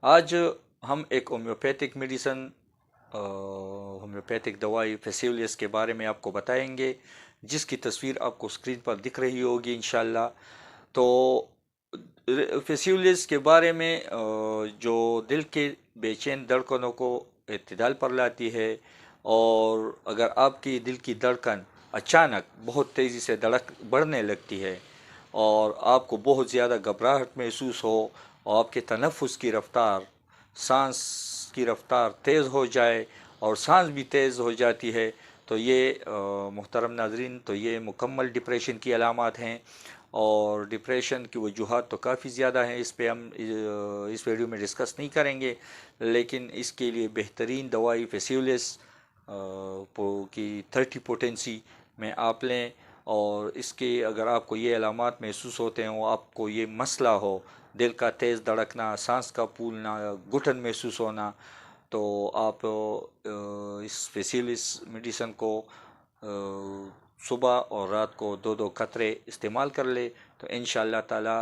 آج ہم ایک ہومیوپیتھک دوائی فیسیولیس کے بارے میں آپ کو بتائیں گے، جس کی تصویر آپ کو اسکرین پر دکھ رہی ہوگی انشاءاللہ۔ تو فیسیولیس کے بارے میں جو دل کے بے چین دھڑکنوں کو اعتدال پر لاتی ہے، اور اگر آپ کی دل کی دھڑکن اچانک بہت تیزی سے بڑھنے لگتی ہے اور آپ کو بہت زیادہ گھبراہٹ محسوس ہو، اور آپ کے تنفس کی رفتار، سانس کی رفتار تیز ہو جائے اور سانس بھی تیز ہو جاتی ہے، تو یہ محترم ناظرین، تو یہ مکمل ڈپریشن کی علامات ہیں۔ اور ڈپریشن کی وجوہات تو کافی زیادہ ہیں، اس پہ ہم اس ویڈیو میں ڈسکس نہیں کریں گے، لیکن اس کے لیے بہترین دوائی فیسیولیس کی 30 پوٹینسی میں آپ لیں۔ اور اس کے اگر آپ کو یہ علامات محسوس ہوتے ہوں، آپ کو یہ مسئلہ ہو، دل کا تیز دھڑکنا، سانس کا پھولنا، گھٹن محسوس ہونا، تو آپ اس فیسیولیس میڈیسن کو صبح اور رات کو 2 قطرے استعمال کر لے، تو انشاءاللہ تعالی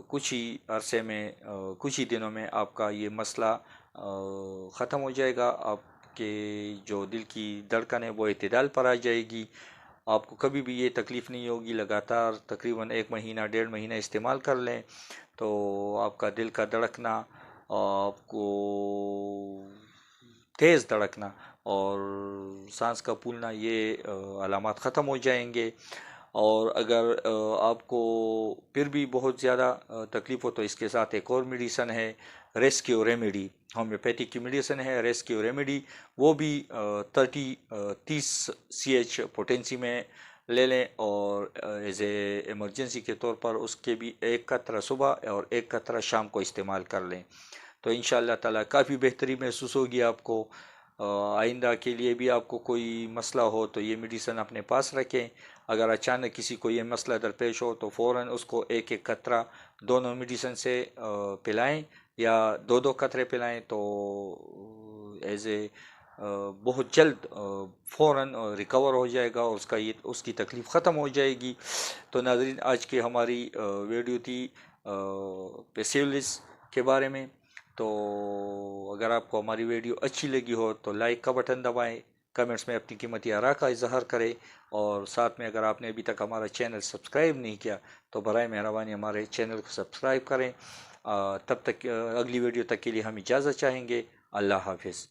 کچھ ہی عرصے میں، کچھ ہی دنوں میں آپ کا یہ مسئلہ ختم ہو جائے گا۔ آپ کے جو دل کی دھڑکن ہے وہ اعتدال پر آ جائے گی، آپ کو کبھی بھی یہ تکلیف نہیں ہوگی۔ لگاتار تقریباً 1 مہینہ 1.5 مہینہ استعمال کر لیں تو آپ کا دل کا دھڑکنا، آپ کو تیز دھڑکنا اور سانس کا پھولنا، یہ علامات ختم ہو جائیں گے۔ اور اگر آپ کو پھر بھی بہت زیادہ تکلیف ہو تو اس کے ساتھ ایک اور میڈیسن ہے، ریسکیو ریمیڈی، ہومیوپیتھک کی میڈیسن ہے ریسکیو ریمیڈی، وہ بھی 30 سی ایچ پوٹینسی میں لے لیں، اور ایز اے ایمرجنسی کے طور پر اس کے بھی 1 قطرہ صبح اور 1 قطرہ شام کو استعمال کر لیں، تو انشاءاللہ تعالی کافی بہتری محسوس ہوگی آپ کو۔ آئندہ کے لیے بھی آپ کو کوئی مسئلہ ہو تو یہ میڈیسن اپنے پاس رکھیں۔ اگر اچانک کسی کو یہ مسئلہ درپیش ہو تو فوراً اس کو 1 قطرہ دونوں میڈیسن سے پلائیں، یا 2 قطرے پلائیں، تو ایز اے بہت جلد فوراً ریکور ہو جائے گا، اور اس کی تکلیف ختم ہو جائے گی۔ تو ناظرین، آج کی ہماری ویڈیو تھی پیسیولیس کے بارے میں۔ تو اگر آپ کو ہماری ویڈیو اچھی لگی ہو تو لائک کا بٹن دبائیں، کمنٹس میں اپنی قیمتی آراء کا اظہار کریں، اور ساتھ میں اگر آپ نے ابھی تک ہمارا چینل سبسکرائب نہیں کیا تو برائے مہربانی ہمارے چینل کو سبسکرائب کریں۔ تب تک اگلی ویڈیو تک کے لیے ہم اجازت چاہیں گے۔ اللہ حافظ۔